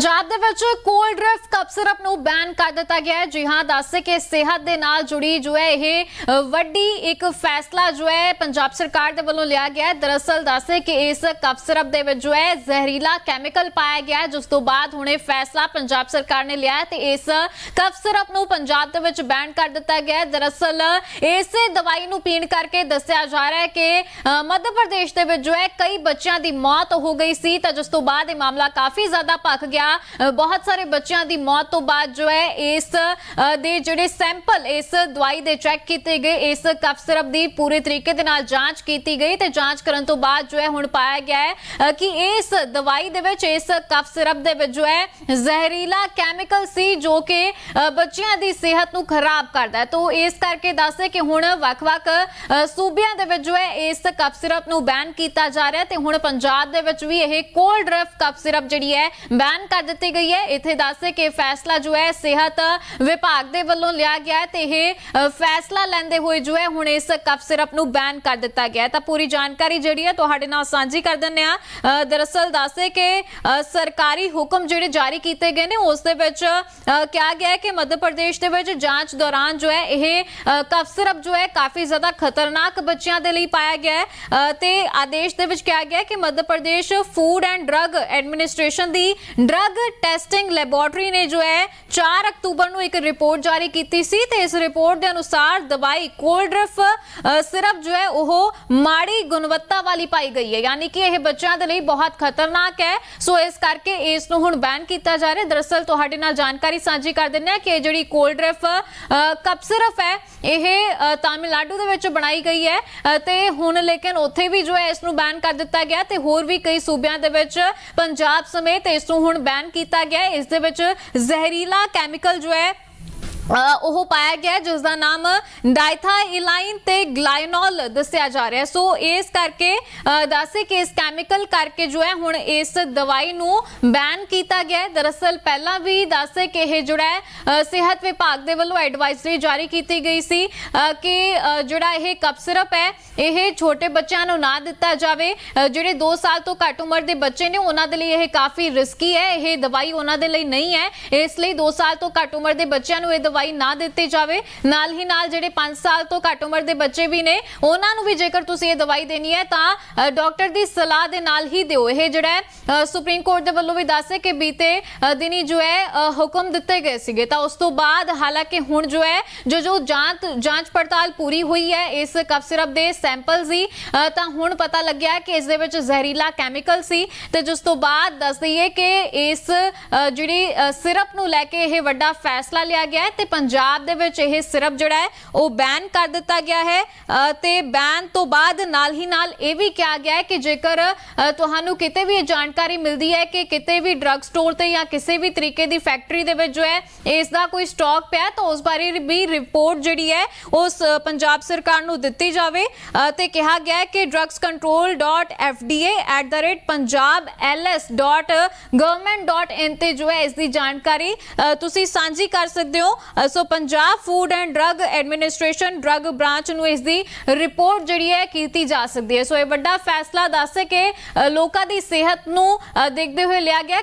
ਪੰਜਾਬ ਦੇ ਵਿੱਚ cold drift ਕਪ syrup ਨੂੰ ਬੈਨ ਕਰ ਦਿੱਤਾ ਗਿਆ ਹੈ। ਜੀ ਹਾਂ, ਦੱਸੇ ਕਿ ਸਿਹਤ ਦੇ ਨਾਲ ਜੁੜੀ ਜੋ ਹੈ ਇਹ ਵੱਡੀ ਇੱਕ ਫੈਸਲਾ ਜੋ ਹੈ ਪੰਜਾਬ ਸਰਕਾਰ ਦੇ ਵੱਲੋਂ ਲਿਆ ਗਿਆ ਹੈ। ਦਰਅਸਲ ਦੱਸੇ ਕਿ ਇਸ ਕਪ ਸਿਰਪ ਦੇ ਵਿੱਚ ਜੋ ਹੈ ਜ਼ਹਿਰੀਲਾ ਕੈਮੀਕਲ ਪਾਇਆ ਗਿਆ ਹੈ, ਜਿਸ ਤੋਂ ਬਾਅਦ ਹੁਣ ਇਹ ਫੈਸਲਾ ਪੰਜਾਬ ਸਰਕਾਰ ਨੇ ਲਿਆ ਹੈ ਤੇ ਇਸ ਕਪ ਸਿਰਪ ਨੂੰ ਪੰਜਾਬ ਦੇ ਵਿੱਚ ਬੈਨ ਕਰ ਦਿੱਤਾ ਗਿਆ ਹੈ। ਦਰਅਸਲ ਇਸੇ ਦਵਾਈ ਨੂੰ ਪੀਣ ਕਰਕੇ ਦੱਸਿਆ ਜਾ ਰਿਹਾ ਹੈ ਕਿ ਮੱਧ ਪ੍ਰਦੇਸ਼ ਦੇ ਵਿੱਚ ਜੋ ਹੈ ਕਈ ਬੱਚਿਆਂ ਦੀ ਮੌਤ ਹੋ ਗਈ ਸੀ, ਤਾਂ ਜਿਸ ਤੋਂ ਬਾਅਦ ਇਹ ਮਾਮਲਾ ਕਾਫੀ ਜ਼ਿਆਦਾ ਭਖ ਗਿਆ। बहुत सारे बच्चों की मौत तो बाद जो है इस दे जिहड़े सैंपल इस दवाई दे चैक किए गए, इस कप सिरप की पूरे तरीके दे नाल जांच की गई ते जांच करन तो बाद जो है हुण पाया गया है कि इस दवाई दे विच इस कप सिरप दे विच जो है जहरीला कैमिकल सी जो कि बच्चों की सेहत नूं खराब करदा है। तो इस करके दस कि हुण वख-वख सूबियां दे विच जो है इस कप सिरप नूं बैन किया जा रहा है ते हुण पंजाब दे विच भी यह कोल्ड ड्रिफ्ट कप सिरप जिहड़ी है बैन कर ਦਿੱਤੀ गई है। इत्थे दस कि फैसला जो है सेहत विभाग के वलों लिया गया है ते यह फैसला लैंदे हुए जो है हुण इस कप सिरप नूं बैन कर दिता गया है। तो पूरी जानकारी जिहड़ी है तुहाडे नाल साझी कर दिंदे आ। दरअसल दस कि सरकारी हुक्म जिहड़े जारी किए गए ने उस दे विच कहा गया है कि मध्य प्रदेश दे विच जांच दौरान जो है यह कप सिरप जो है काफ़ी ज़्यादा खतरनाक बच्चों के लिए पाया गया है ते आदेश दे विच कहा गया कि Madhya Pradesh food and drug administration की ड्रग टेस्टिंग लैबोरेटरी ने जो है 4 अक्तूबर ਨੂੰ एक रिपोर्ट जारी की सी ते इस रिपोर्ट के अनुसार दवाई कोल्ड ड्रिफ्ट सिरप जो है वह माड़ी गुणवत्ता वाली पाई गई है, यानी कि यह बच्चों के लिए बहुत खतरनाक है। सो इस करके इस नूं हुण बैन किया जा रहा है। दरअसल तुहाडे नाल जानकारी साझी कर दिंदे कि जिहड़ी कोल्ड ड्रिफ्ट कप सिरप है यह तमिलनाडु दे विच बनाई गई है ते हुण लेकिन उत्थे भी जो है इस नूं बैन कर दिता गया ते होर भी कई सूबियां दे विच पंजाब समेत इस नूं हुण बैन किया गया। इस दे विच जहरीला कैमिकल जो है ਉਹ पाया गया जिसका नाम डाइथाइलाइन ते ग्लाइनोल दस्या जा रहा है। सो इस करके दस कि इस कैमिकल करके जो है हुण इस दवाई नूं बैन किया गया है। दरअसल पहला भी दस कि यह जोड़ा है सेहत विभाग के वलों एडवाइजरी जारी की गई सी कि जोड़ा यह कप सिरप है यह छोटे बच्चों नूं ना दिता जाए। जिहड़े 2 साल तो घट उम्र के बच्चे ने उन्हां दे लई यह काफ़ी रिस्की है, यह दवाई उन्हां दे लई नहीं है, इसलिए 2 साल तो घट उम्र के बच्चों नूं दवाई ना दिती जाए। नाल ही नाल जिहड़े 5 साल तो घट उम्र के बच्चे भी ने उन्हां नूं भी जेकर तुसीं ये दवाई देनी है तां डॉक्टर की सलाह दे नाल ही दिओ। यह जिहड़ा है सुप्रीम कोर्ट के वल्लों भी दस कि बीते दिनी जो है हुक्म दिते गए सीगे, तां उस तो बाद हालांकि हुण जो है जो जांच पड़ताल पूरी हुई है इस कप सिरप के सैंपल सी तां हुण पता लग्या कि इस दे विच जहरीला कैमिकल सी ते जिस तो बाद दस दईए कि इस जिहड़ी सिरप नूं लैके यह वड्डा फैसला लिया गया है ते पंजाब दे विच यह सिरप जिहड़ा है वो बैन कर दिता गया है ते बैन तो बाद नाल ही नाल ये भी कहा गया है कि जेकर तुहानू किते भी जानकारी मिलती है कि किते भी ड्रग स्टोर ते या किसी भी तरीके की फैक्ट्री दे विच जो है इसका कोई स्टॉक पिया तो उस बारे भी रिपोर्ट जिहड़ी है उस पंजाब सरकार नू दित्ती जावे ते कहा गया है कि drugscontrol.fda@punjab.ls.government.in ते जो है इसकी जानकारी तुसी सांझी कर सकते हो। So Punjab food and drug administration drug branch नूं इसकी रिपोर्ट जिहड़ी है की जा सकती है। सो ये बड़ा फैसला दस के लोगों की सेहत नूं देखते हुए लिया गया।